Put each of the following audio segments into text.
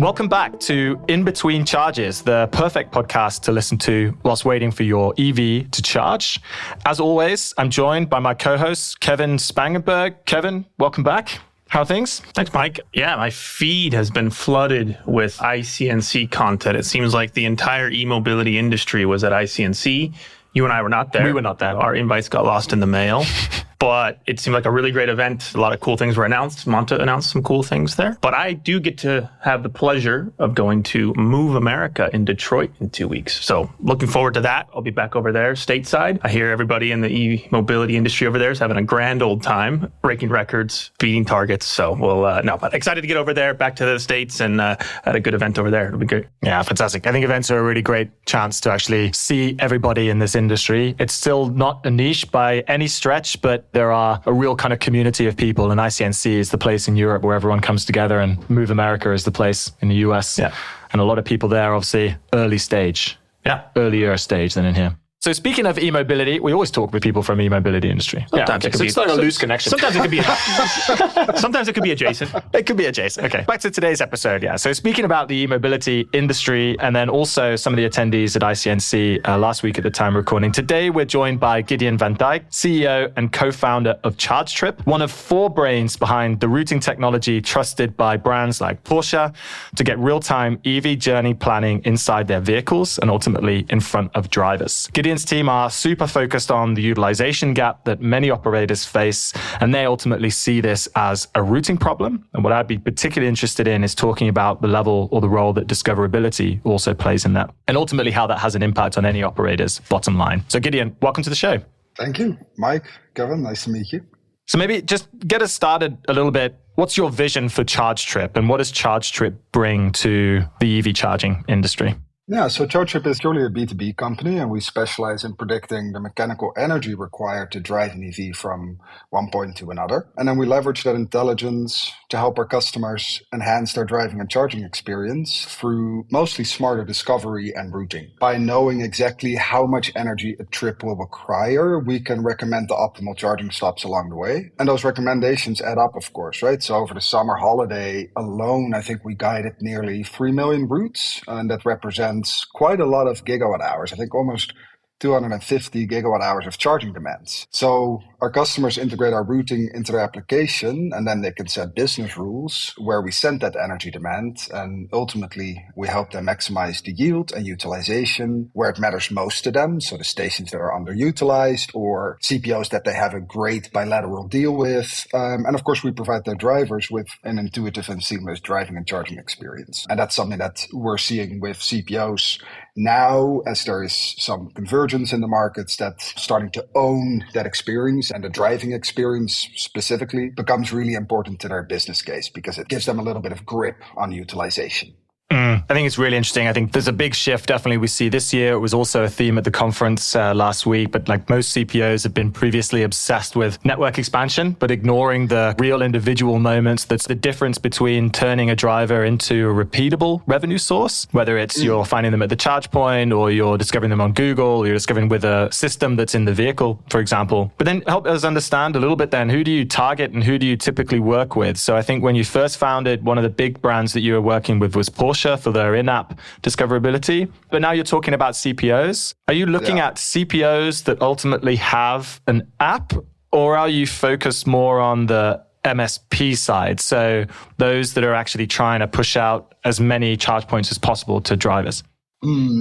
Welcome back to In Between Charges, the perfect podcast to listen to whilst waiting for your EV to charge. As always, I'm joined by my co-host, Kevin Spangenberg. Kevin, welcome back. How are things? Thanks, Mike. Yeah, my feed has been flooded with ICNC content. It seems like the entire e-mobility industry was at ICNC. You and I were not there. We were not there. Our invites got lost in the mail. But it seemed like a really great event. A lot of cool things were announced. Monta announced some cool things there. But I do get to have the pleasure of going to Move America in Detroit in 2 weeks. So looking forward to that. I'll be back over there stateside. I hear everybody in the e-mobility industry over there is having a grand old time, breaking records, beating targets. So but excited to get over there, back to the States, and at a good event over there. It'll be great. Yeah, fantastic. I think events are a really great chance to actually see everybody in this industry. It's still not a niche by any stretch, but there are a real kind of community of people, and ICNC is the place in Europe where everyone comes together, and Move America is the place in the US. Yeah. And a lot of people there, obviously, earlier stage than in here. So speaking of e-mobility, we always talk with people from e-mobility industry. Sometimes it's like a loose connection. Sometimes it could be sometimes it could be adjacent. It could be adjacent. Okay. Back to today's episode. Yeah. So speaking about the e-mobility industry and then also some of the attendees at ICNC last week at the time of recording. Today, we're joined by Gideon van Dijk, CEO and co-founder of chargetrip, one of four brains behind the routing technology trusted by brands like Porsche to get real-time EV journey planning inside their vehicles and ultimately in front of drivers. Gideon's team are super focused on the utilization gap that many operators face, and they ultimately see this as a routing problem. And what I'd be particularly interested in is talking about the level or the role that discoverability also plays in that, and ultimately how that has an impact on any operator's bottom line. So Gideon, welcome to the show. Thank you, Mike, Kevin, nice to meet you. So maybe just get us started a little bit. What's your vision for chargetrip, and what does chargetrip bring to the EV charging industry? Yeah, so chargetrip is purely a B2B company, and we specialize in predicting the mechanical energy required to drive an EV from one point to another. And then we leverage that intelligence to help our customers enhance their driving and charging experience through mostly smarter discovery and routing. By knowing exactly how much energy a trip will require, we can recommend the optimal charging stops along the way. And those recommendations add up, of course, right? So over the summer holiday alone, I think we guided nearly 3 million routes, and that represents quite a lot of gigawatt hours. I think almost 250 gigawatt hours of charging demands. So our customers integrate our routing into their application, and then they can set business rules where we send that energy demand. And ultimately, we help them maximize the yield and utilization where it matters most to them. So the stations that are underutilized or CPOs that they have a great bilateral deal with. And of course, we provide their drivers with an intuitive and seamless driving and charging experience. And that's something that we're seeing with CPOs now, as there is some convergence in the markets that's starting to own that experience, and the driving experience specifically becomes really important to their business case because it gives them a little bit of grip on utilization. I think it's really interesting. I think there's a big shift definitely we see this year. It was also a theme at the conference last week, but like most CPOs have been previously obsessed with network expansion, but ignoring the real individual moments. That's the difference between turning a driver into a repeatable revenue source, whether it's you're finding them at the charge point or you're discovering them on Google, or you're discovering with a system that's in the vehicle, for example. But then help us understand a little bit then, who do you target and who do you typically work with? So I think when you first founded, one of the big brands that you were working with was Porsche for their in-app discoverability. But now you're talking about CPOs. Are you looking at CPOs that ultimately have an app, or are you focused more on the MSP side? So those that are actually trying to push out as many charge points as possible to drivers?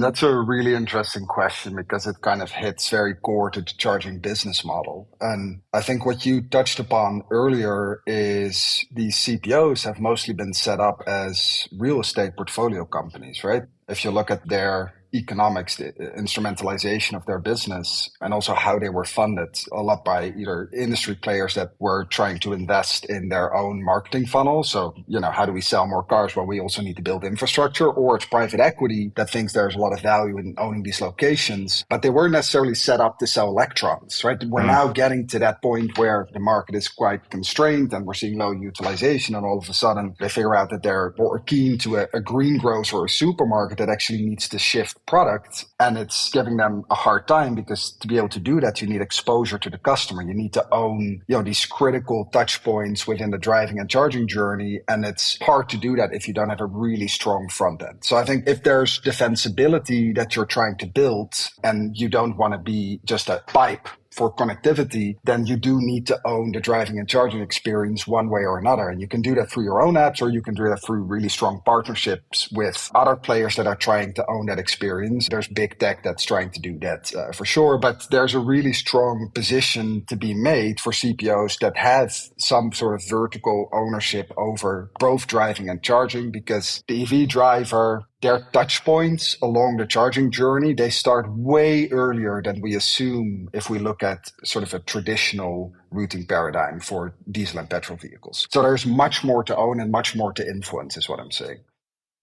That's a really interesting question because it kind of hits very core to the charging business model. And I think what you touched upon earlier is these CPOs have mostly been set up as real estate portfolio companies, right? If you look at their economics, the instrumentalization of their business, and also how they were funded a lot by either industry players that were trying to invest in their own marketing funnel. So, how do we sell more cars? Well, we also need to build infrastructure, or it's private equity that thinks there's a lot of value in owning these locations, but they weren't necessarily set up to sell electrons, right? We're now getting to that point where the market is quite constrained and we're seeing low utilization, and all of a sudden they figure out that they're more keen to a greengrocer or a supermarket that actually needs to shift product and it's giving them a hard time, because to be able to do that, you need exposure to the customer. You need to own, these critical touch points within the driving and charging journey. And it's hard to do that if you don't have a really strong front end. So I think if there's defensibility that you're trying to build and you don't want to be just a pipe for connectivity, then you do need to own the driving and charging experience one way or another. And you can do that through your own apps, or you can do that through really strong partnerships with other players that are trying to own that experience. There's big tech that's trying to do that for sure, but there's a really strong position to be made for CPOs that have some sort of vertical ownership over both driving and charging, because the EV driver, their touch points along the charging journey, they start way earlier than we assume if we look at sort of a traditional routing paradigm for diesel and petrol vehicles. So there's much more to own and much more to influence, is what I'm saying.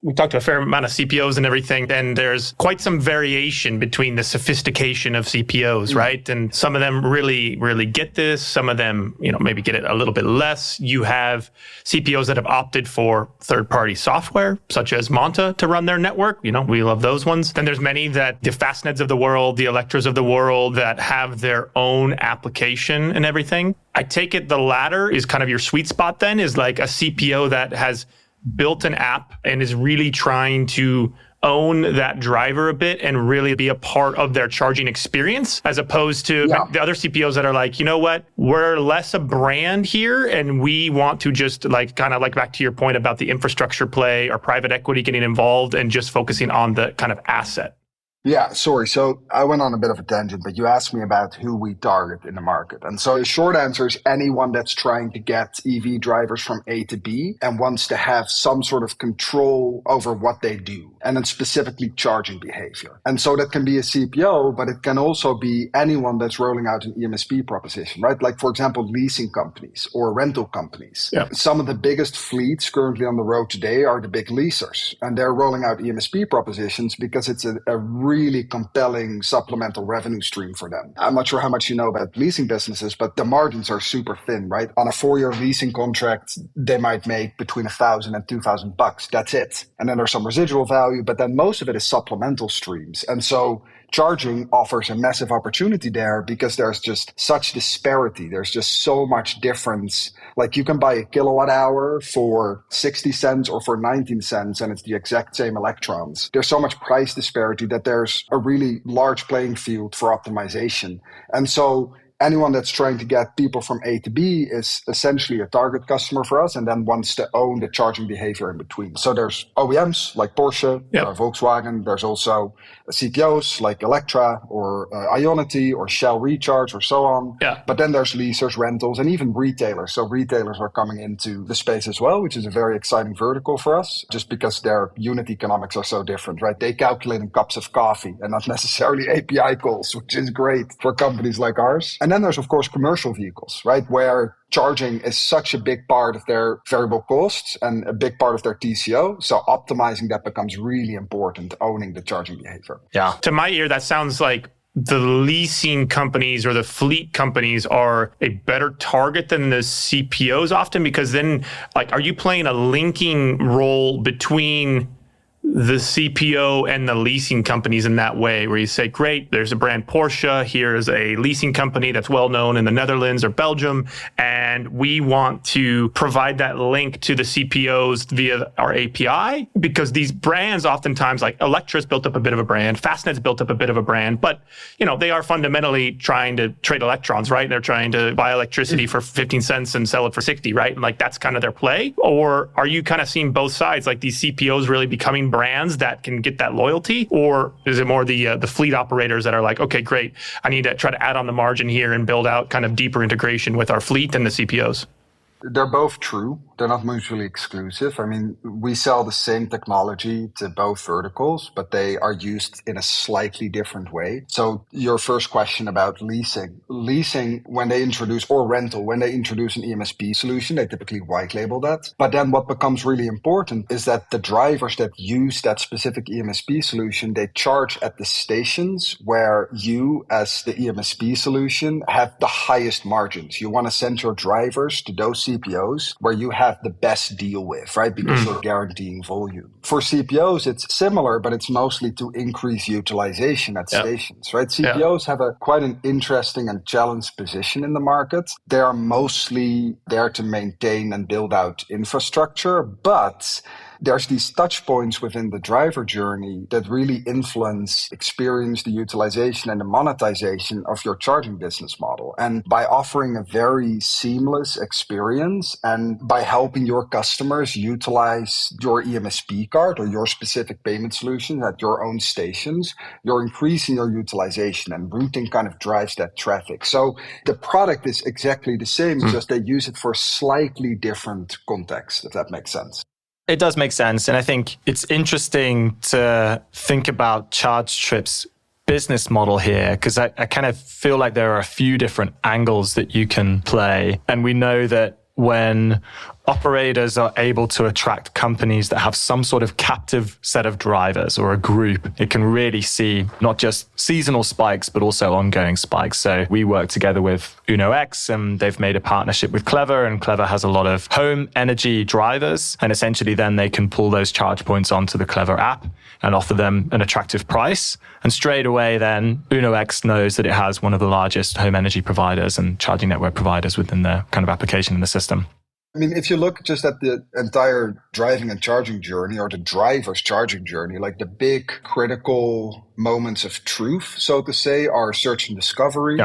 We talked a fair amount of CPOs and everything, and there's quite some variation between the sophistication of CPOs, right? And some of them really, really get this. Some of them, maybe get it a little bit less. You have CPOs that have opted for third-party software, such as Monta, to run their network. We love those ones. Then there's many that the Fastneds of the world, the Electras of the world, that have their own application and everything. I take it the latter is kind of your sweet spot then, is like a CPO that has built an app and is really trying to own that driver a bit and really be a part of their charging experience, as opposed to the other CPOs that are like, you know what, we're less a brand here and we want to just kind of back to your point about the infrastructure play or private equity getting involved and just focusing on the kind of asset. Yeah, sorry. So I went on a bit of a tangent, but you asked me about who we target in the market. And so the short answer is anyone that's trying to get EV drivers from A to B and wants to have some sort of control over what they do, and then specifically charging behavior. And so that can be a CPO, but it can also be anyone that's rolling out an eMSP proposition, right? Like, for example, leasing companies or rental companies. Yeah. Some of the biggest fleets currently on the road today are the big leasers, and they're rolling out eMSP propositions because it's a really compelling supplemental revenue stream for them. I'm not sure how much you know about leasing businesses, but the margins are super thin, right? On a 4-year leasing contract, they might make between $1,000 and $2,000. That's it. And then there's some residual value, but then most of it is supplemental streams. And so charging offers a massive opportunity there because there's just such disparity. There's just so much difference. Like, you can buy a kilowatt hour for 60 cents or for 19 cents, and it's the exact same electrons. There's so much price disparity that there's a really large playing field for optimization. And so anyone that's trying to get people from A to B is essentially a target customer for us, and then wants to own the charging behavior in between. So there's OEMs like Porsche, Volkswagen. There's also CPOs like Electra or Ionity or Shell Recharge or so on. Yeah. But then there's leasers, rentals, and even retailers. So retailers are coming into the space as well, which is a very exciting vertical for us, just because their unit economics are so different, right? They calculate in cups of coffee and not necessarily API calls, which is great for companies like ours. And then there's, of course, commercial vehicles, right? Where charging is such a big part of their variable costs and a big part of their TCO. So optimizing that becomes really important, owning the charging behavior. Yeah. To my ear, that sounds like the leasing companies or the fleet companies are a better target than the CPOs often, because then, are you playing a linking role between the CPO and the leasing companies in that way, where you say, great, there's a brand Porsche, here's a leasing company that's well known in the Netherlands or Belgium, and we want to provide that link to the CPOs via our API, because these brands oftentimes, like Electra's built up a bit of a brand, Fastned's built up a bit of a brand, but they are fundamentally trying to trade electrons, right? They're trying to buy electricity for 15 cents and sell it for 60, right? And that's kind of their play. Or are you kind of seeing both sides, like these CPOs really becoming brands that can get that loyalty? Or is it more the fleet operators that are like, okay, great, I need to try to add on the margin here and build out kind of deeper integration with our fleet and the CPOs? They're both true. They're not mutually exclusive. I mean, we sell the same technology to both verticals, but they are used in a slightly different way. So your first question about leasing, when they introduce, or rental, when they introduce an eMSP solution, they typically white label that. But then what becomes really important is that the drivers that use that specific eMSP solution, they charge at the stations where you, as the eMSP solution, have the highest margins. You want to send your drivers to those CPOs where you have the best deal with, right? Because you're guaranteeing volume. For CPOs, it's similar, but it's mostly to increase utilization at stations, right? CPOs have quite an interesting and challenged position in the market. They are mostly there to maintain and build out infrastructure, but there's these touch points within the driver journey that really influence experience, the utilization and the monetization of your charging business model. And by offering a very seamless experience and by helping your customers utilize your eMSP card or your specific payment solution at your own stations, you're increasing your utilization, and routing kind of drives that traffic. So the product is exactly the same, just they use it for slightly different context, if that makes sense. It does make sense. And I think it's interesting to think about ChargeTrip's business model here, because I kind of feel like there are a few different angles that you can play. And we know that when operators are able to attract companies that have some sort of captive set of drivers or a group, it can really see not just seasonal spikes, but also ongoing spikes. So we work together with UnoX, and they've made a partnership with Clever, and Clever has a lot of home energy drivers. And essentially then they can pull those charge points onto the Clever app and offer them an attractive price. And straight away then UnoX knows that it has one of the largest home energy providers and charging network providers within their kind of application in the system. I mean, if you look just at the entire driving and charging journey, or the driver's charging journey, like the big critical moments of truth, so to say, are search and discovery,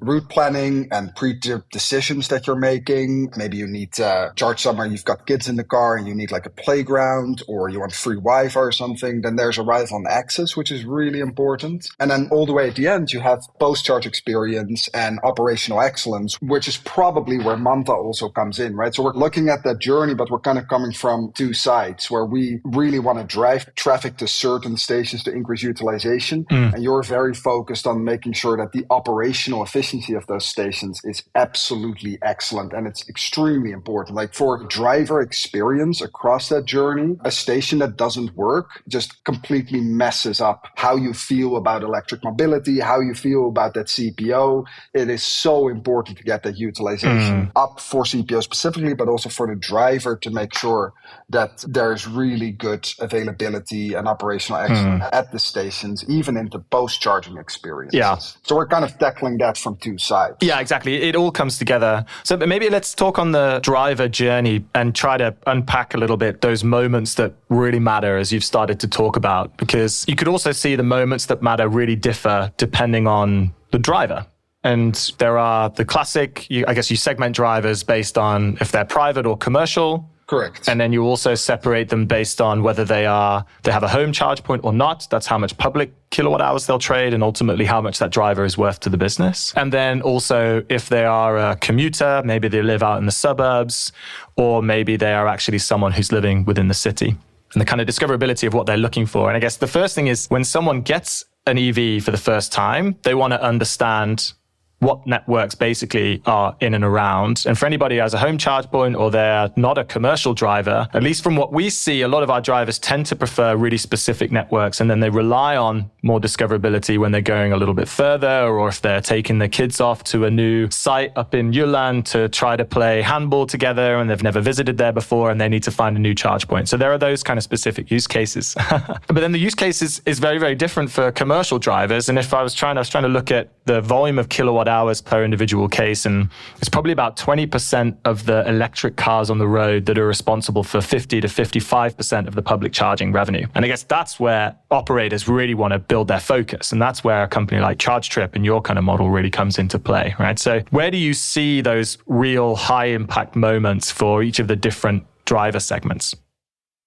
route planning and pre-trip decisions that you're making. Maybe you need to charge somewhere, you've got kids in the car and you need like a playground, or you want free Wi-Fi or something. Then there's arrival and access, which is really important. And then all the way at the end, you have post-charge experience and operational excellence, which is probably where Manta also comes in, right? So we're looking at that journey, but we're kind of coming from two sides where we really want to drive traffic to certain stations to increase utilization. And you're very focused on making sure that the operational efficiency of those stations is absolutely excellent, and it's extremely important. Like for driver experience across that journey, a station that doesn't work just completely messes up how you feel about electric mobility, how you feel about that CPO. It is so important to get that utilization up for CPO specifically, but also for the driver to make sure that there's really good availability and operational excellence at the stations, even into post-charging experiences. So we're kind of tackling that from two sides. Yeah, exactly. It all comes together. So maybe let's talk on the driver journey and try to unpack a little bit those moments that really matter, as you've started to talk about, because you could also see the moments that matter really differ depending on the driver. And there are the classic, I guess you segment drivers based on if they're private or commercial. Correct. And then you also separate them based on whether they have a home charge point or not. That's how much public kilowatt hours they'll trade, and ultimately how much that driver is worth to the business. And then also if they are a commuter, maybe they live out in the suburbs, or maybe they are actually someone who's living within the city, and the kind of discoverability of what they're looking for. And I guess the first thing is when someone gets an EV for the first time, they want to understand what networks basically are in and around. And for anybody who has a home charge point or they're not a commercial driver, at least from what we see, a lot of our drivers tend to prefer really specific networks, and then they rely on more discoverability when they're going a little bit further, or if they're taking their kids off to a new site up in Jylland to try to play handball together and they've never visited there before and they need to find a new charge point. So there are those kind of specific use cases. But then the use case is very, very different for commercial drivers. And if I was trying to look at the volume of kilowatt hours per individual case, and it's probably about 20% of the electric cars on the road that are responsible for 50 to 55% of the public charging revenue. And I guess that's where operators really want to build their focus. And that's where a company like ChargeTrip and your kind of model really comes into play, right? So where do you see those real high impact moments for each of the different driver segments?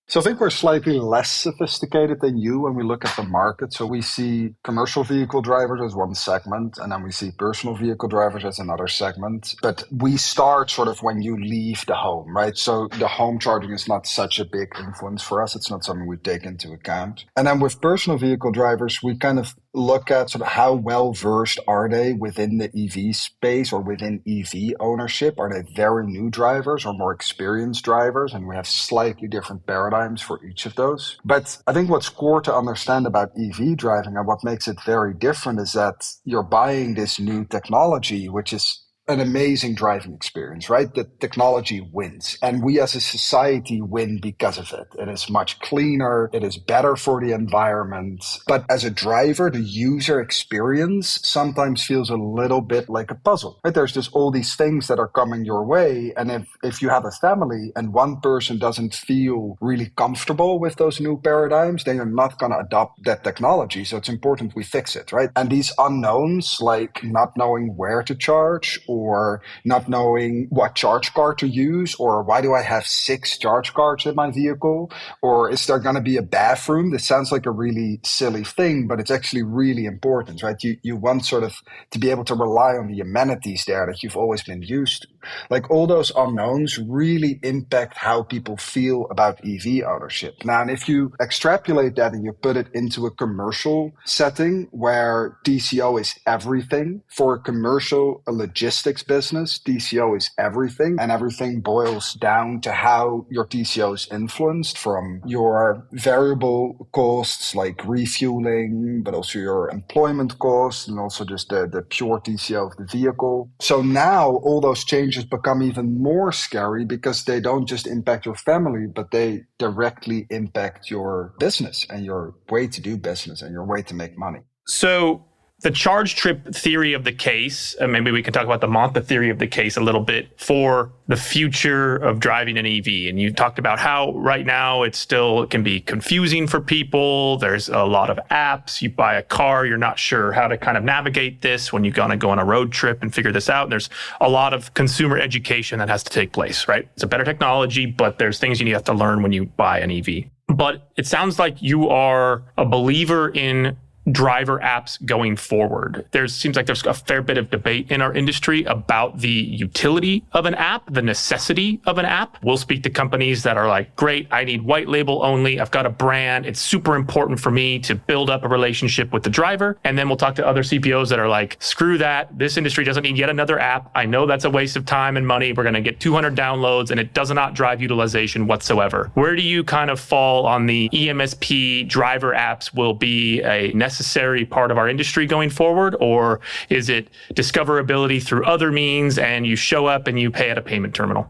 So I think we're slightly less sophisticated than you when we look at the market. So we see commercial vehicle drivers as one segment, and then we see personal vehicle drivers as another segment. But we start sort of when you leave the home, right? So the home charging is not such a big influence for us. It's not something we take into account. And then with personal vehicle drivers, we kind of look at sort of how well versed are they within the EV space or within EV ownership. Are they very new drivers or more experienced drivers? And we have slightly different paradigms for each of those. But I think what's core to understand about EV driving and what makes it very different is that you're buying this new technology, which is an amazing driving experience, right? The technology wins. And we as a society win because of it. It is much cleaner. It is better for the environment. But as a driver, the user experience sometimes feels a little bit like a puzzle, right? There's just all these things that are coming your way. And if you have a family and one person doesn't feel really comfortable with those new paradigms, then you're not going to adopt that technology. So it's important we fix it, right? And these unknowns, like not knowing where to charge or not knowing what charge card to use, or why do I have 6 charge cards in my vehicle? Or is there going to be a bathroom? This sounds like a really silly thing, but it's actually really important, right? You want sort of to be able to rely on the amenities there that you've always been used to. Like all those unknowns really impact how people feel about EV ownership. Now, and if you extrapolate that and you put it into a commercial setting where TCO is everything, for a commercial, a logistics business, TCO is everything, and everything boils down to how your TCO is influenced from your variable costs like refueling, but also your employment costs and also just the pure TCO of the vehicle. So now all those changes become even more scary because they don't just impact your family, but they directly impact your business and your way to do business and your way to make money. So the charge trip theory of the case, and maybe we can talk about the Monta theory of the case a little bit for the future of driving an EV. And you talked about how right now it can be confusing for people. There's a lot of apps. You buy a car, you're not sure how to kind of navigate this when you're going to go on a road trip and figure this out. And there's a lot of consumer education that has to take place, right? It's a better technology, but there's things you have to learn when you buy an EV. But it sounds like you are a believer in driver apps going forward. Seems like there's a fair bit of debate in our industry about the utility of an app, the necessity of an app. We'll speak to companies that are like, great, I need white label only. I've got a brand. It's super important for me to build up a relationship with the driver. And then we'll talk to other CPOs that are like, screw that. This industry doesn't need yet another app. I know that's a waste of time and money. We're going to get 200 downloads and it does not drive utilization whatsoever. Where do you kind of fall on the eMSP driver apps will be a necessary part of our industry going forward? Or is it discoverability through other means and you show up and you pay at a payment terminal?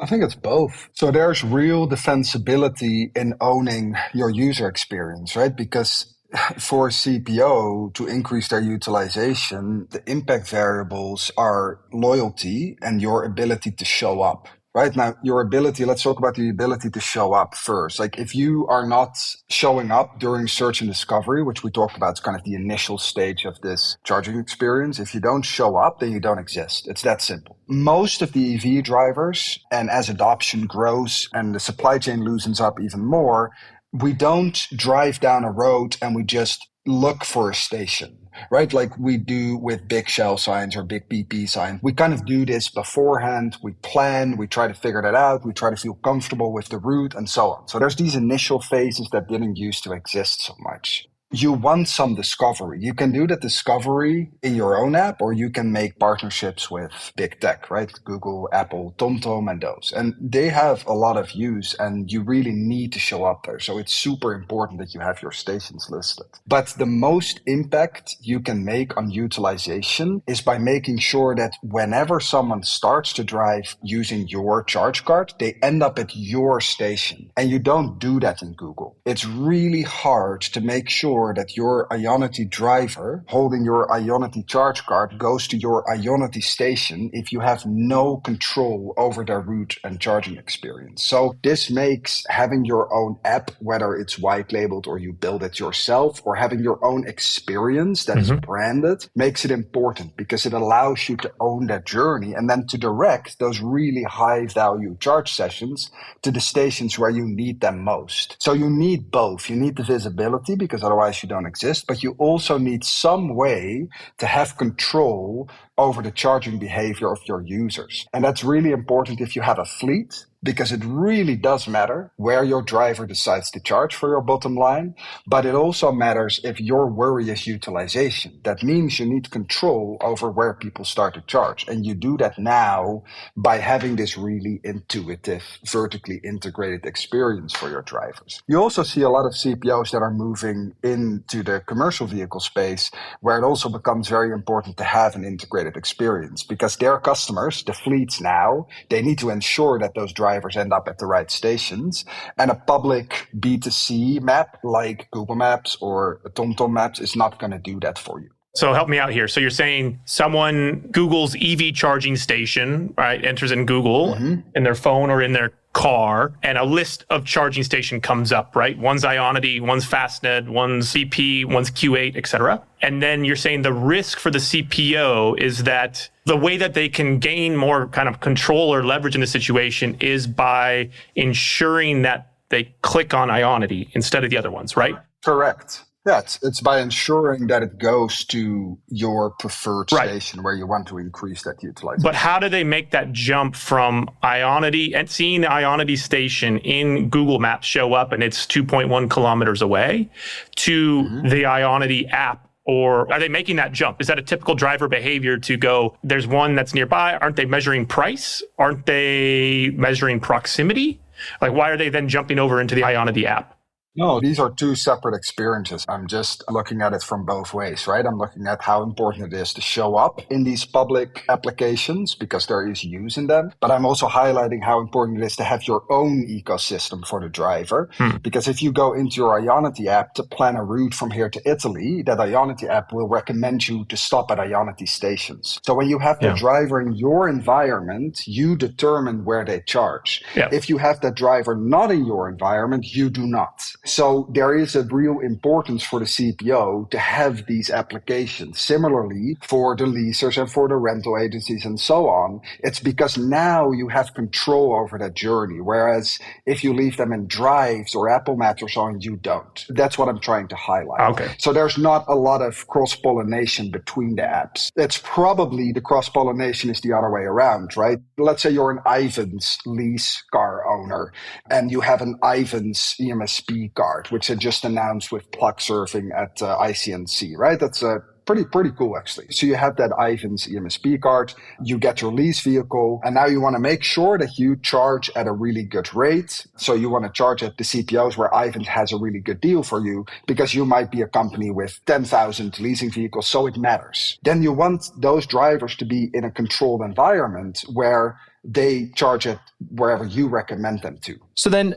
I think it's both. So there's real defensibility in owning your user experience, right? Because for a CPO to increase their utilization, the impact variables are loyalty and your ability to show up. Right now, your ability, let's talk about the ability to show up first. Like if you are not showing up during search and discovery, which we talked about, it's kind of the initial stage of this charging experience. If you don't show up, then you don't exist. It's that simple. Most of the EV drivers, and as adoption grows and the supply chain loosens up even more, we don't drive down a road and we just look for a station, right? Like we do with big Shell signs or big BP signs. We kind of do this beforehand. We plan, we try to figure that out. We try to feel comfortable with the route and so on. So there's these initial phases that didn't used to exist so much. You want some discovery. You can do that discovery in your own app, or you can make partnerships with big tech, right? Google, Apple, TomTom, and those. And they have a lot of use, and you really need to show up there. So it's super important that you have your stations listed. But the most impact you can make on utilization is by making sure that whenever someone starts to drive using your charge card, they end up at your station. And you don't do that in Google. It's really hard to make sure that your Ionity driver holding your Ionity charge card goes to your Ionity station if you have no control over their route and charging experience. So this makes having your own app, whether it's white labeled or you build it yourself, or having your own experience that is branded, makes it important because it allows you to own that journey and then to direct those really high value charge sessions to the stations where you need them most. So you need both. You need the visibility because otherwise you don't exist, but you also need some way to have control over the charging behavior of your users. And that's really important if you have a fleet because it really does matter where your driver decides to charge for your bottom line, but it also matters if your worry is utilization. That means you need control over where people start to charge. And you do that now by having this really intuitive, vertically integrated experience for your drivers. You also see a lot of CPOs that are moving into the commercial vehicle space, where it also becomes very important to have an integrated experience, because their customers, the fleets now, they need to ensure that those drivers end up at the right stations. And a public B2C map like Google Maps or TomTom Maps is not going to do that for you. So help me out here. So you're saying someone Google's EV charging station, right, enters in Google in their phone or in their car, and a list of charging station comes up, right? One's Ionity, one's Fastned, one's CP, one's Q8, et cetera. And then you're saying the risk for the CPO is that the way that they can gain more kind of control or leverage in the situation is by ensuring that they click on Ionity instead of the other ones, right? Correct. Yeah, it's by ensuring that it goes to your preferred station where you want to increase that utilization. But how do they make that jump from Ionity and seeing the Ionity station in Google Maps show up and it's 2.1 kilometers away to the Ionity app? Or are they making that jump? Is that a typical driver behavior to go, there's one that's nearby? Aren't they measuring price? Aren't they measuring proximity? Like, why are they then jumping over into the Ionity app? No, these are two separate experiences. I'm just looking at it from both ways, right? I'm looking at how important it is to show up in these public applications because there is use in them. But I'm also highlighting how important it is to have your own ecosystem for the driver. Because if you go into your Ionity app to plan a route from here to Italy, that Ionity app will recommend you to stop at Ionity stations. So when you have the driver in your environment, you determine where they charge. If you have that driver not in your environment, you do not. So there is a real importance for the CPO to have these applications. Similarly, for the leasers and for the rental agencies and so on, it's because now you have control over that journey. Whereas if you leave them in Drives or Apple Maps or so on, you don't. That's what I'm trying to highlight. Okay. So there's not a lot of cross-pollination between the apps. It's probably the cross-pollination is the other way around, right? Let's say you're an Ivan's lease car owner and you have an Ivan's eMSP card, which they just announced with plug surfing at ICNC, right? That's pretty cool, actually. So you have that Ivan's eMSP card, you get your lease vehicle, and now you want to make sure that you charge at a really good rate. So you want to charge at the CPOs where Ivan has a really good deal for you, because you might be a company with 10,000 leasing vehicles, so it matters. Then you want those drivers to be in a controlled environment where they charge it wherever you recommend them to. So then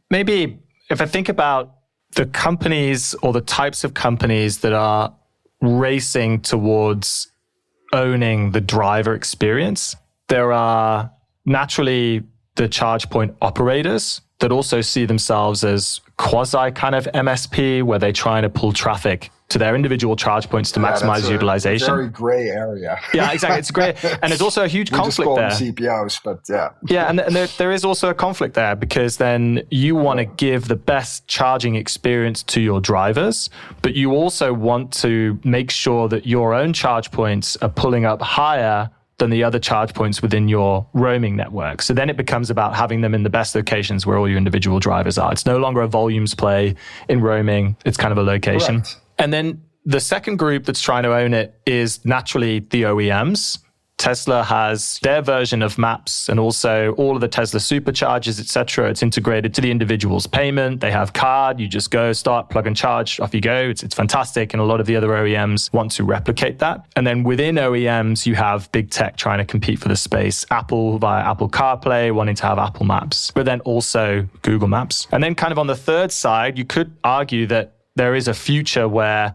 maybe if I think about the companies or the types of companies that are racing towards owning the driver experience, there are naturally the charge point operators that also see themselves as quasi kind of MSP, where they're trying to pull traffic to their individual charge points to maximize utilization. Very gray area. Yeah, exactly. It's gray. And there's also a huge conflict there. We just call them CPOs, but yeah. Yeah, and there is also a conflict there, because then you want to give the best charging experience to your drivers, but you also want to make sure that your own charge points are pulling up higher than the other charge points within your roaming network. So then it becomes about having them in the best locations where all your individual drivers are. It's no longer a volumes play in roaming. It's kind of a location. Correct. And then the second group that's trying to own it is naturally the OEMs. Tesla has their version of maps and also all of the Tesla superchargers, etc. It's integrated to the individual's payment. They have card. You just go, start, plug and charge, off you go. It's fantastic. And a lot of the other OEMs want to replicate that. And then within OEMs, you have big tech trying to compete for the space. Apple via Apple CarPlay, wanting to have Apple Maps, but then also Google Maps. And then kind of on the third side, you could argue that there is a future where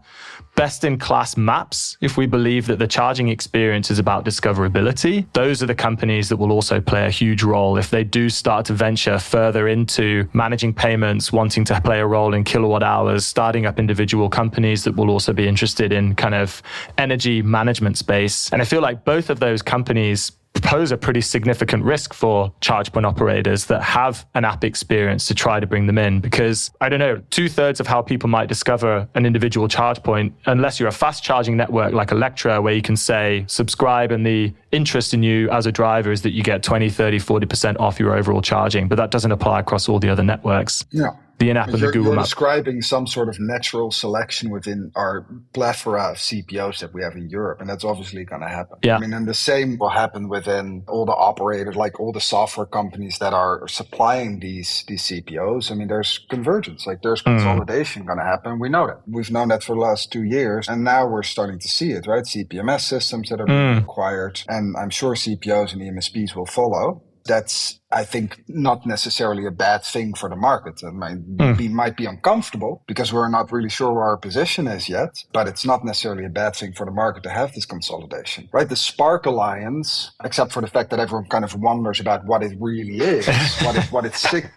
best-in-class maps, if we believe that the charging experience is about discoverability, those are the companies that will also play a huge role if they do start to venture further into managing payments, wanting to play a role in kilowatt hours, starting up individual companies that will also be interested in kind of energy management space. And I feel like both of those companies pose a pretty significant risk for charge point operators that have an app experience to try to bring them in. Because, I don't know, 2/3 of how people might discover an individual charge point, unless you're a fast charging network like Electra, where you can say subscribe and the interest in you as a driver is that you get 20, 30, 40% off your overall charging. But that doesn't apply across all the other networks. Yeah. The in-app and the Google You're Map. describing some sort of natural selection within our plethora of CPOs that we have in Europe, and that's obviously going to happen. Yeah. I mean, and the same will happen within all the operators, like all the software companies that are supplying these CPOs. I mean, there's convergence, like there's consolidation going to happen. We know that. We've known that for the last 2 years, and now we're starting to see it, right? CPMS systems that are being acquired, and I'm sure CPOs and eMSPs will follow. That's, I think, not necessarily a bad thing for the market. It might be uncomfortable because we're not really sure where our position is yet, but it's not necessarily a bad thing for the market to have this consolidation, right? The Spark Alliance, except for the fact that everyone kind of wonders about what it really is, what it signals.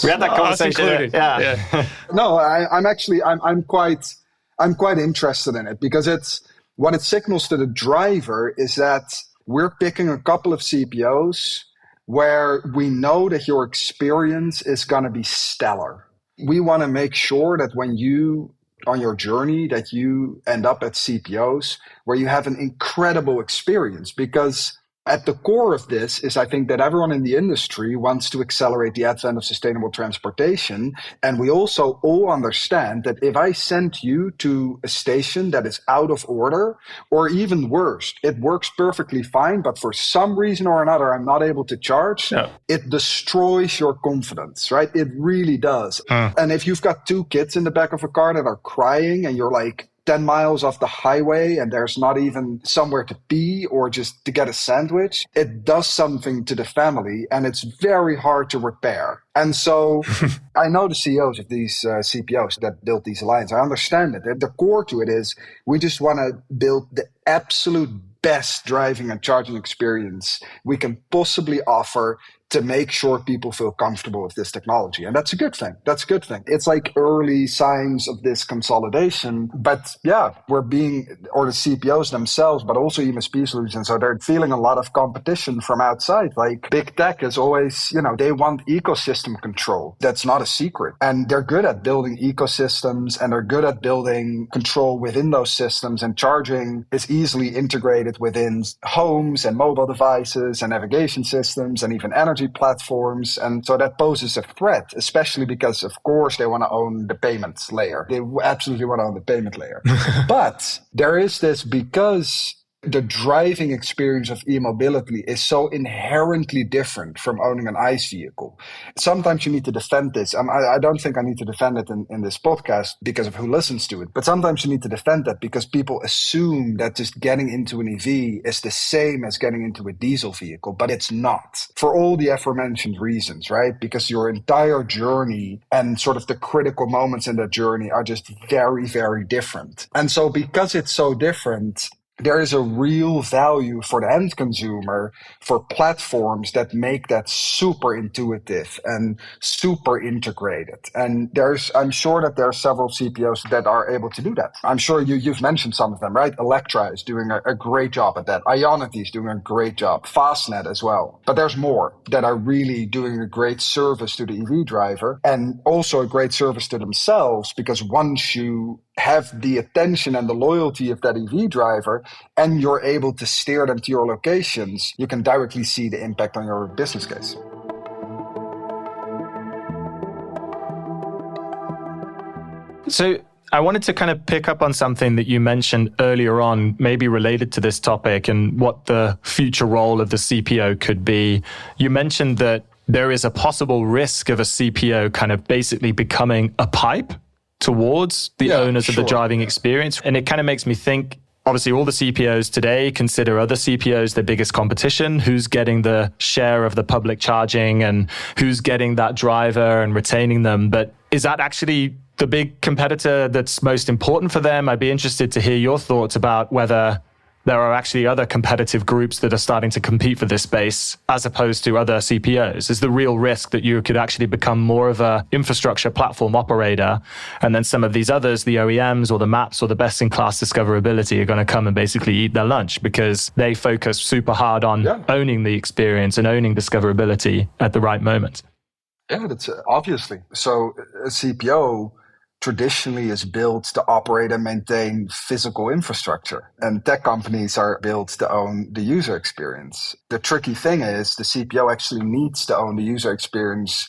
We had that conversation. Yeah. No, I'm quite interested in it because what it signals to the driver is that we're picking a couple of CPOs where we know that your experience is going to be stellar. We want to make sure that when you, on your journey, that you end up at CPOs where you have an incredible experience, because at the core of this is, I think, that everyone in the industry wants to accelerate the advent of sustainable transportation. And we also all understand that if I send you to a station that is out of order, or even worse, it works perfectly fine, but for some reason or another, I'm not able to charge, it destroys your confidence, right? It really does. And if you've got 2 kids in the back of a car that are crying and you're like 10 miles off the highway and there's not even somewhere to pee or just to get a sandwich, it does something to the family and it's very hard to repair. And so I know the CEOs of these CPOs that built these alliances. I understand it. The core to it is we just want to build the absolute best driving and charging experience we can possibly offer to make sure people feel comfortable with this technology. And that's a good thing. It's like early signs of this consolidation. But yeah, or the CPOs themselves, but also eMSP solutions. So they're feeling a lot of competition from outside. Like big tech is always, they want ecosystem control. That's not a secret. And they're good at building ecosystems and they're good at building control within those systems. And charging is easily integrated within homes and mobile devices and navigation systems and even energy platforms. And so that poses a threat, especially because, of course, they want to own the payments layer. They absolutely want to own the payment layer. But there is this, because the driving experience of e-mobility is so inherently different from owning an ICE vehicle. Sometimes you need to defend this. I don't think I need to defend it in this podcast because of who listens to it. But sometimes you need to defend that because people assume that just getting into an EV is the same as getting into a diesel vehicle. But it's not, for all the aforementioned reasons, right? Because your entire journey and sort of the critical moments in that journey are just very, very different. And so because it's so different, there is a real value for the end consumer for platforms that make that super intuitive and super integrated. And I'm sure that there are several CPOs that are able to do that. I'm sure you've mentioned some of them, right? Electra is doing a great job at that. Ionity is doing a great job. Fastnet as well. But there's more that are really doing a great service to the EV driver and also a great service to themselves, because once you have the attention and the loyalty of that EV driver and you're able to steer them to your locations, you can directly see the impact on your business case. So I wanted to kind of pick up on something that you mentioned earlier on, maybe related to this topic and what the future role of the CPO could be. You mentioned that there is a possible risk of a CPO kind of basically becoming a pipe towards the owners of the driving experience. And it kind of makes me think, obviously all the CPOs today consider other CPOs their biggest competition. Who's getting the share of the public charging and who's getting that driver and retaining them? But is that actually the big competitor that's most important for them? I'd be interested to hear your thoughts about whether there are actually other competitive groups that are starting to compete for this space as opposed to other CPOs? Is the real risk that you could actually become more of a infrastructure platform operator, and then some of these others, the OEMs or the maps or the best-in-class discoverability, are going to come and basically eat their lunch because they focus super hard on owning the experience and owning discoverability at the right moment? Yeah, that's obviously. So a CPO traditionally is built to operate and maintain physical infrastructure. And tech companies are built to own the user experience. The tricky thing is the CPO actually needs to own the user experience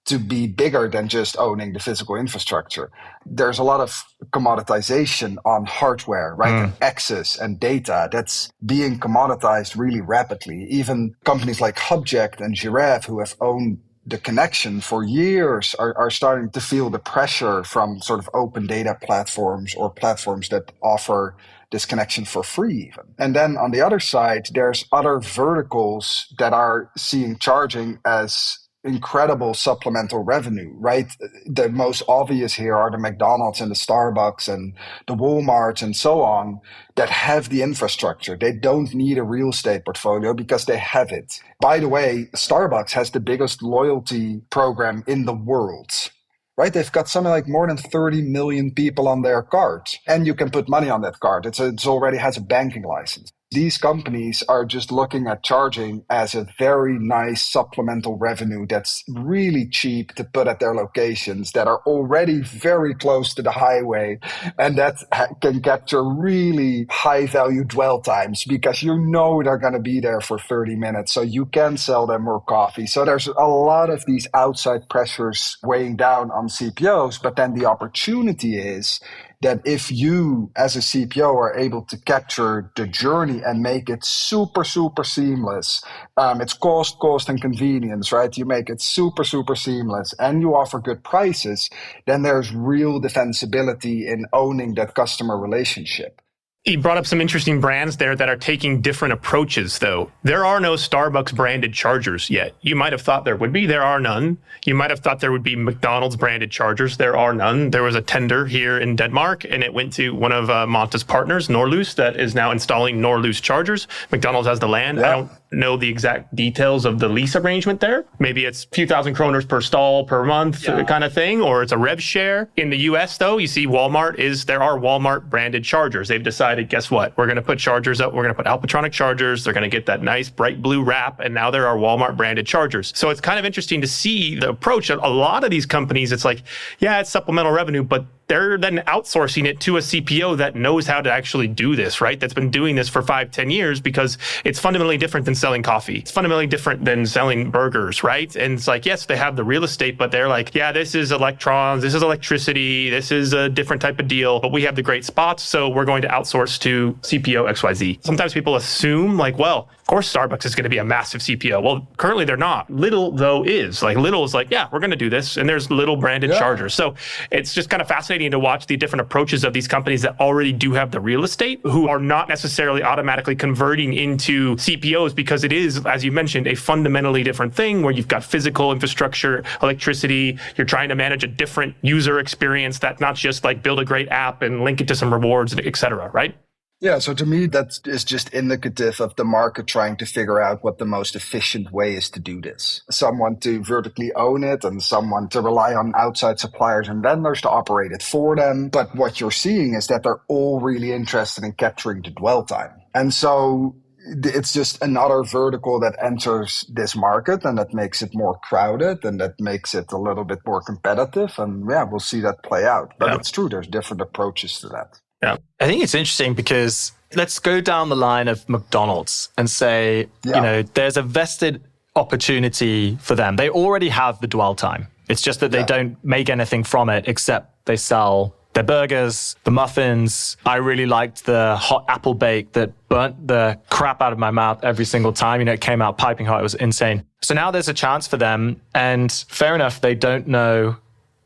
to be bigger than just owning the physical infrastructure. There's a lot of commoditization on hardware, right? And access and data that's being commoditized really rapidly. Even companies like Hubject and Giraffe, who have owned the connection for years, are starting to feel the pressure from sort of open data platforms or platforms that offer this connection for free even. And then on the other side, there's other verticals that are seeing charging as incredible supplemental revenue, right? The most obvious here are the McDonald's and the Starbucks and the Walmarts and so on that have the infrastructure. They don't need a real estate portfolio because they have it. By the way, Starbucks has the biggest loyalty program in the world. Right? They've got something like more than 30 million people on their card. And you can put money on that card. It's already has a banking license. These companies are just looking at charging as a very nice supplemental revenue that's really cheap to put at their locations that are already very close to the highway and that can capture really high value dwell times because you know they're going to be there for 30 minutes. So you can sell them more coffee. So there's a lot of these outside pressures weighing down on CPOs, but then the opportunity is that if you as a CPO are able to capture the journey and make it super, super seamless, it's cost, and convenience, right? You make it super, super seamless and you offer good prices, then there's real defensibility in owning that customer relationship. You brought up some interesting brands there that are taking different approaches, though. There are no Starbucks branded chargers yet. You might have thought there would be. There are none. You might have thought there would be McDonald's branded chargers. There are none. There was a tender here in Denmark, and it went to one of Monta's partners, Norlys, that is now installing Norlys chargers. McDonald's has the land. I don't know the exact details of the lease arrangement there. Maybe it's a few thousand kroners per stall per month kind of thing, or it's a rev share. In the US, though, you see there are Walmart branded chargers. They've decided, guess what? We're going to put chargers up. We're going to put Alpatronic chargers. They're going to get that nice bright blue wrap. And now there are Walmart branded chargers. So it's kind of interesting to see the approach. A lot of these companies, it's like, yeah, it's supplemental revenue, but they're then outsourcing it to a CPO that knows how to actually do this, right? That's been doing this for 5-10 years because it's fundamentally different than selling coffee. It's fundamentally different than selling burgers, right? And it's like, yes, they have the real estate, but they're like, yeah, this is electrons, this is electricity, this is a different type of deal, but we have the great spots, so we're going to outsource to CPO XYZ. Sometimes people assume like, well, of course Starbucks is going to be a massive CPO. Well, currently they're not. Lidl, though, is. Like Lidl is like, yeah, we're going to do this, and there's Lidl branded chargers. So it's just kind of fascinating to watch the different approaches of these companies that already do have the real estate, who are not necessarily automatically converting into CPOs, because it is, as you mentioned, a fundamentally different thing where you've got physical infrastructure, electricity, you're trying to manage a different user experience that's not just like build a great app and link it to some rewards, et cetera, right? Yeah, so to me, that is just indicative of the market trying to figure out what the most efficient way is to do this. Someone to vertically own it and someone to rely on outside suppliers and vendors to operate it for them. But what you're seeing is that they're all really interested in capturing the dwell time. And so it's just another vertical that enters this market, and that makes it more crowded and that makes it a little bit more competitive. And yeah, we'll see that play out. But it's true, there's different approaches to that. Yeah, I think it's interesting because let's go down the line of McDonald's and say, there's a vested opportunity for them. They already have the dwell time. It's just that they don't make anything from it except they sell their burgers, the muffins. I really liked the hot apple bake that burnt the crap out of my mouth every single time. It came out piping hot. It was insane. So now there's a chance for them. And fair enough, they don't know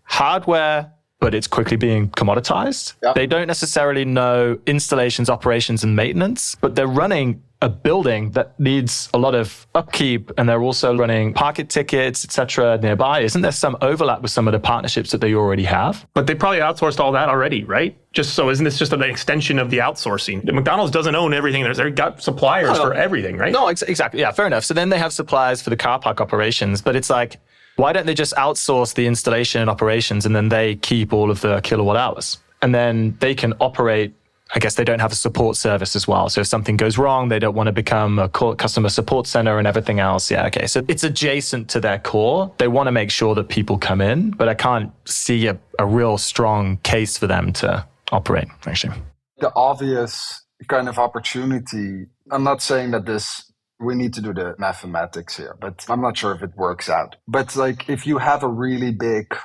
hardware but it's quickly being commoditized. Yeah. They don't necessarily know installations, operations, and maintenance, but they're running a building that needs a lot of upkeep, and they're also running parking tickets, etc. nearby. Isn't there some overlap with some of the partnerships that they already have? But they probably outsourced all that already, right? Isn't this just an extension of the outsourcing? McDonald's doesn't own everything. They've got suppliers for everything, right? No, exactly. Yeah, fair enough. So then they have suppliers for the car park operations, but it's like, why don't they just outsource the installation and operations, and then they keep all of the kilowatt hours? And then they can operate. I guess they don't have a support service as well. So if something goes wrong, they don't want to become a customer support center and everything else. Yeah, okay. So it's adjacent to their core. They want to make sure that people come in, but I can't see a real strong case for them to operate, actually. The obvious kind of opportunity, I'm not saying that we need to do the mathematics here, but I'm not sure if it works out. But like if you have a really big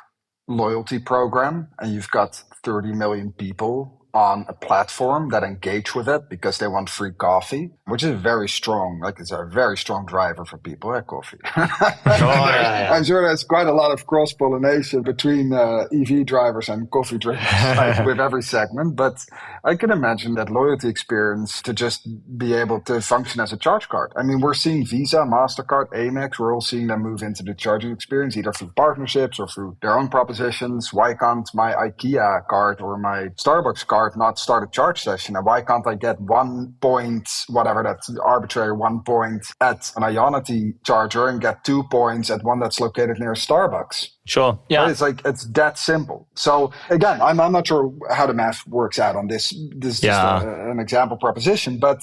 loyalty program and you've got 30 million people on a platform that engage with it because they want free coffee, which is very strong. Like it's a very strong driver for people, coffee. I'm sure there's quite a lot of cross-pollination between EV drivers and coffee drinkers with every segment. But I can imagine that loyalty experience to just be able to function as a charge card. I mean, we're seeing Visa, MasterCard, Amex, we're all seeing them move into the charging experience, either through partnerships or through their own propositions. Why can't my IKEA card or my Starbucks card not start a charge session? And why can't I get 1 point, whatever that's arbitrary, 1 point at an Ionity charger and get 2 points at one that's located near Starbucks? Sure. Yeah. Right? It's that simple. So again, I'm not sure how the math works out on this. This is just an example proposition, but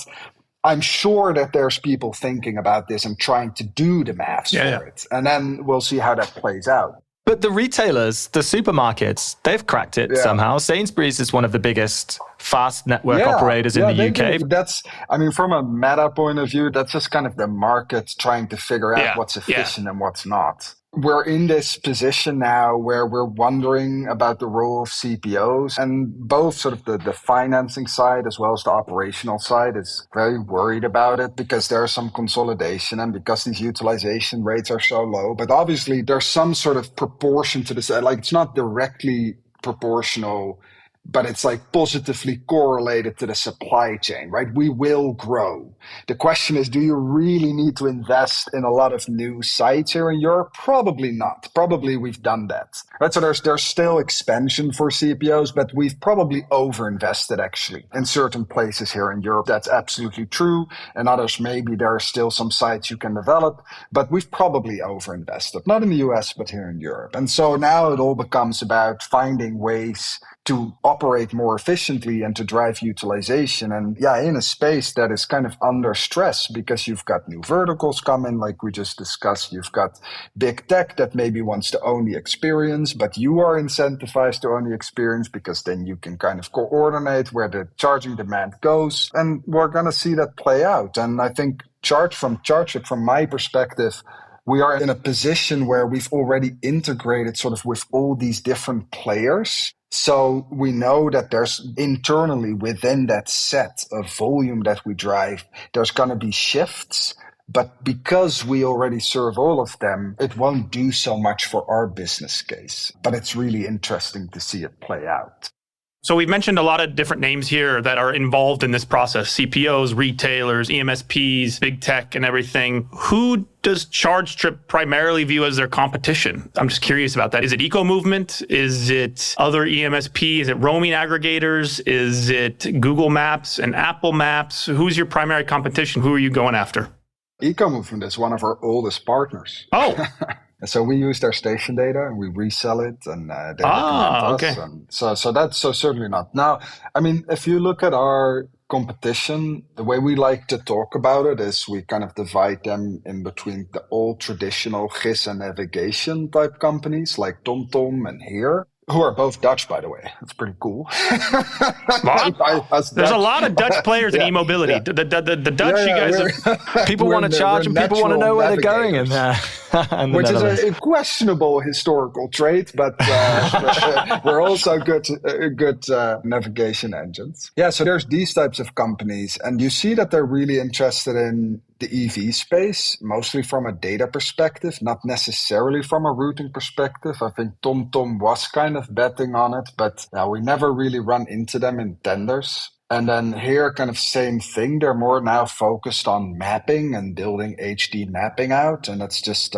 I'm sure that there's people thinking about this and trying to do the maths for it. And then we'll see how that plays out. But the retailers, the supermarkets, they've cracked it somehow. Sainsbury's is one of the biggest fast network operators in the UK. That's, I mean, from a meta point of view, that's just kind of the market trying to figure out what's efficient and what's not. We're in this position now where we're wondering about the role of CPOs, and both sort of the financing side as well as the operational side is very worried about it because there's some consolidation and because these utilization rates are so low. But obviously there's some sort of proportion to this, like it's not directly proportional, but it's like positively correlated to the supply chain, right? We will grow. The question is, do you really need to invest in a lot of new sites here in Europe? Probably not. Probably we've done that, right? So there's still expansion for CPOs, but we've probably overinvested actually in certain places here in Europe. That's absolutely true. And others, maybe there are still some sites you can develop, but we've probably overinvested, not in the US, but here in Europe. And so now it all becomes about finding ways to operate more efficiently and to drive utilization. And in a space that is kind of under stress because you've got new verticals coming, like we just discussed. You've got big tech that maybe wants to own the experience, but you are incentivized to own the experience because then you can kind of coordinate where the charging demand goes. And we're going to see that play out. And I think chargetrip, from my perspective, we are in a position where we've already integrated sort of with all these different players. So we know that there's internally within that set of volume that we drive, there's going to be shifts. But because we already serve all of them, it won't do so much for our business case. But it's really interesting to see it play out. So we've mentioned a lot of different names here that are involved in this process: CPOs, retailers, eMSPs, big tech, and everything. Who does chargetrip primarily view as their competition? I'm just curious about that. Is it eco-movement? Is it other eMSP? Is it roaming aggregators? Is it Google Maps and Apple Maps? Who's your primary competition? Who are you going after? Eco-movement is one of our oldest partners. Oh. So we use their station data and we resell it, and they recommend us. And so that's certainly not. Now, I mean, if you look at our competition, the way we like to talk about it is we kind of divide them in between the old traditional GIS and navigation type companies like TomTom and Here, who are both Dutch, by the way. That's pretty cool. There's a lot of Dutch players in e-mobility. The Dutch, you guys people want to charge and people want to know where they're going in there. And the which is Netherlands. a questionable historical trait, but we're also good navigation engines. Yeah, so there's these types of companies, and you see that they're really interested in the EV space, mostly from a data perspective, not necessarily from a routing perspective. I think TomTom was kind of betting on it, but we never really run into them in tenders. And then here, kind of same thing. They're more now focused on mapping and building HD mapping out. And that's just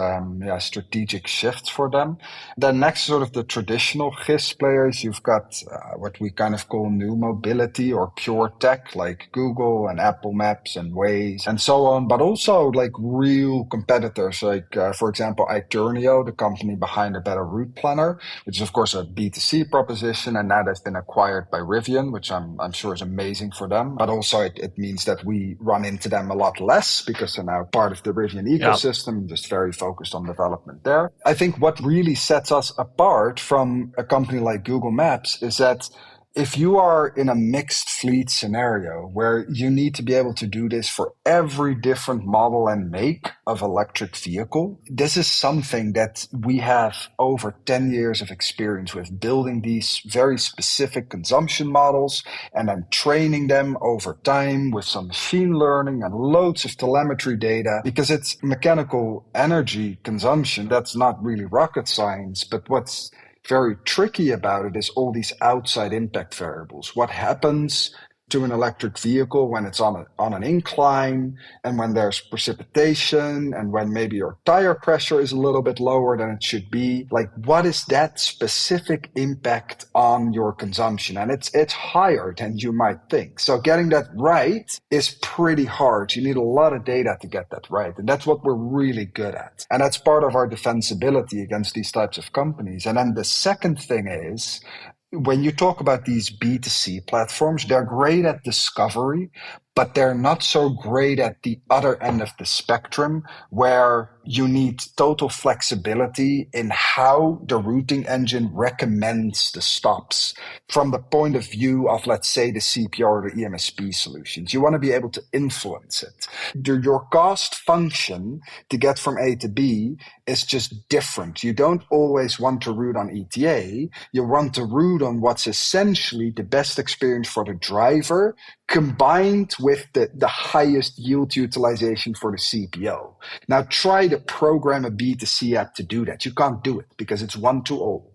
strategic shifts for them. Then next, sort of the traditional GIS players, you've got what we kind of call new mobility or pure tech, like Google and Apple Maps and Waze and so on. But also like real competitors, like, for example, Iternio, the company behind a Better Route Planner, which is, of course, a B2C proposition. And now that's been acquired by Rivian, which I'm sure is amazing for them. But also it means that we run into them a lot less because they're now part of the Rivian ecosystem, just very focused on development there. I think what really sets us apart from a company like Google Maps is that if you are in a mixed fleet scenario where you need to be able to do this for every different model and make of electric vehicle, this is something that we have over 10 years of experience with, building these very specific consumption models and then training them over time with some machine learning and loads of telemetry data, because it's mechanical energy consumption. That's not really rocket science, but what's very tricky about it is all these outside impact variables. What happens to an electric vehicle when it's on an incline, and when there's precipitation, and when maybe your tire pressure is a little bit lower than it should be? Like, what is that specific impact on your consumption? And it's higher than you might think. So getting that right is pretty hard. You need a lot of data to get that right. And that's what we're really good at. And that's part of our defensibility against these types of companies. And then the second thing is, when you talk about these B2C platforms, they're great at discovery, but they're not so great at the other end of the spectrum, where you need total flexibility in how the routing engine recommends the stops from the point of view of, let's say, the CPO or the eMSP solutions. You want to be able to influence it. Your cost function to get from A to B is just different. You don't always want to route on ETA. You want to route on what's essentially the best experience for the driver, combined with the highest yield utilization for the CPO. Now try to program a B2C app to do that. You can't do it because it's one-to-all.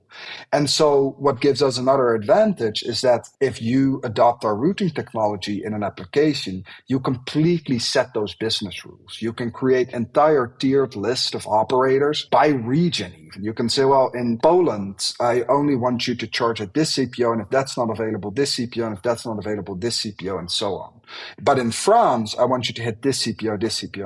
And so what gives us another advantage is that if you adopt our routing technology in an application, you completely set those business rules. You can create entire tiered list of operators by region even. You can say, well, in Poland, I only want you to charge at this CPO, and if that's not available, this CPO, and if that's not available, this CPO, and so on. But in France, I want you to hit this CPO,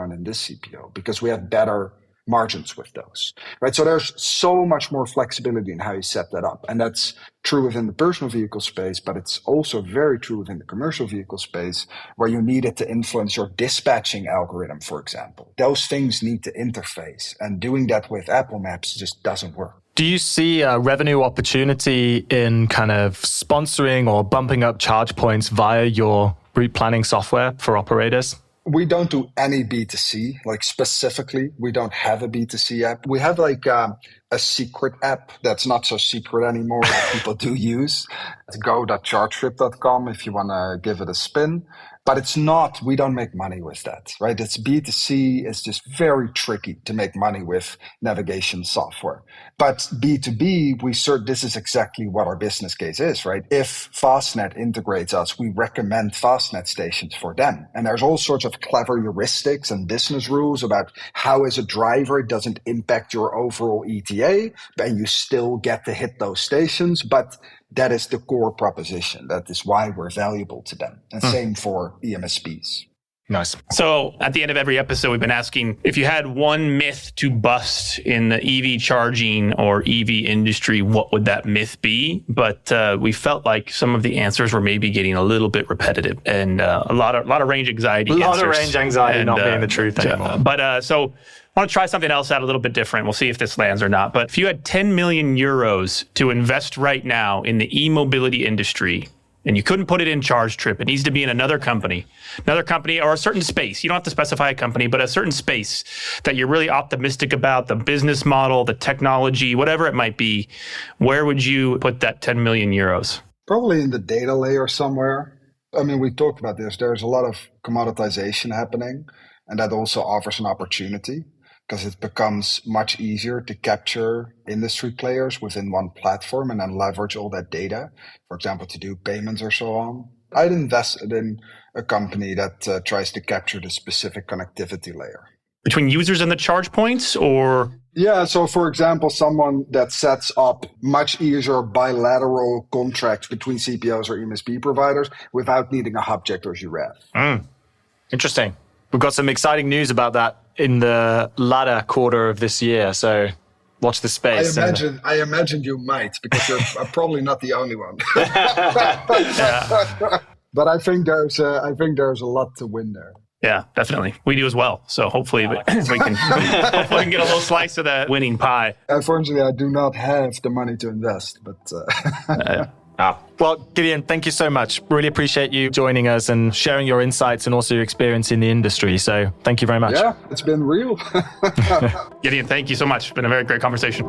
and then this CPO, because we have better margins with those, right? So there's so much more flexibility in how you set that up. And that's true within the personal vehicle space, but it's also very true within the commercial vehicle space, where you need it to influence your dispatching algorithm, for example. Those things need to interface, and doing that with Apple Maps just doesn't work. Do you see a revenue opportunity in kind of sponsoring or bumping up charge points via your route planning software for operators? We don't do any B2C, like specifically, we don't have a B2C app. We have like a secret app that's not so secret anymore that people do use. It's go.chargetrip.com if you want to give it a spin. But it's not, we don't make money with that, right? It's B2C, it's just very tricky to make money with navigation software. But B2B, this is exactly what our business case is, right? If Fastnet integrates us, we recommend Fastnet stations for them. And there's all sorts of clever heuristics and business rules about how, as a driver, it doesn't impact your overall ETA, and you still get to hit those stations. But that is the core proposition. That is why we're valuable to them. And same for eMSPs. Nice. So at the end of every episode, we've been asking, if you had one myth to bust in the EV charging or EV industry, what would that myth be? But we felt like some of the answers were maybe getting a little bit repetitive, and a lot of range anxiety. A lot of range anxiety not being the truth anymore. So I want to try something else out a little bit different. We'll see if this lands or not. But if you had 10 million euros to invest right now in the e-mobility industry, and you couldn't put it in chargetrip, it needs to be in another company or a certain space. You don't have to specify a company, but a certain space that you're really optimistic about, the business model, the technology, whatever it might be, where would you put that 10 million euros? Probably in the data layer somewhere. I mean, we talked about this. There's a lot of commoditization happening, and that also offers an opportunity because it becomes much easier to capture industry players within one platform and then leverage all that data, for example, to do payments or so on. I'd invested in a company that tries to capture the specific connectivity layer. Between users and the charge points, or? Yeah, so for example, someone that sets up much easier bilateral contracts between CPOs or eMSP providers without needing a Hubject or Giraffe. Interesting. We've got some exciting news about that in the latter quarter of this year, so watch the space. I imagine you might, because you're probably not the only one. But I think there's a lot to win there. Yeah, definitely. We do as well. So hopefully we can get a little slice of that winning pie. Unfortunately, I do not have the money to invest, but... Well, Gideon, thank you so much. Really appreciate you joining us and sharing your insights and also your experience in the industry. So thank you very much. Yeah, it's been real. Gideon, thank you so much. It's been a very great conversation.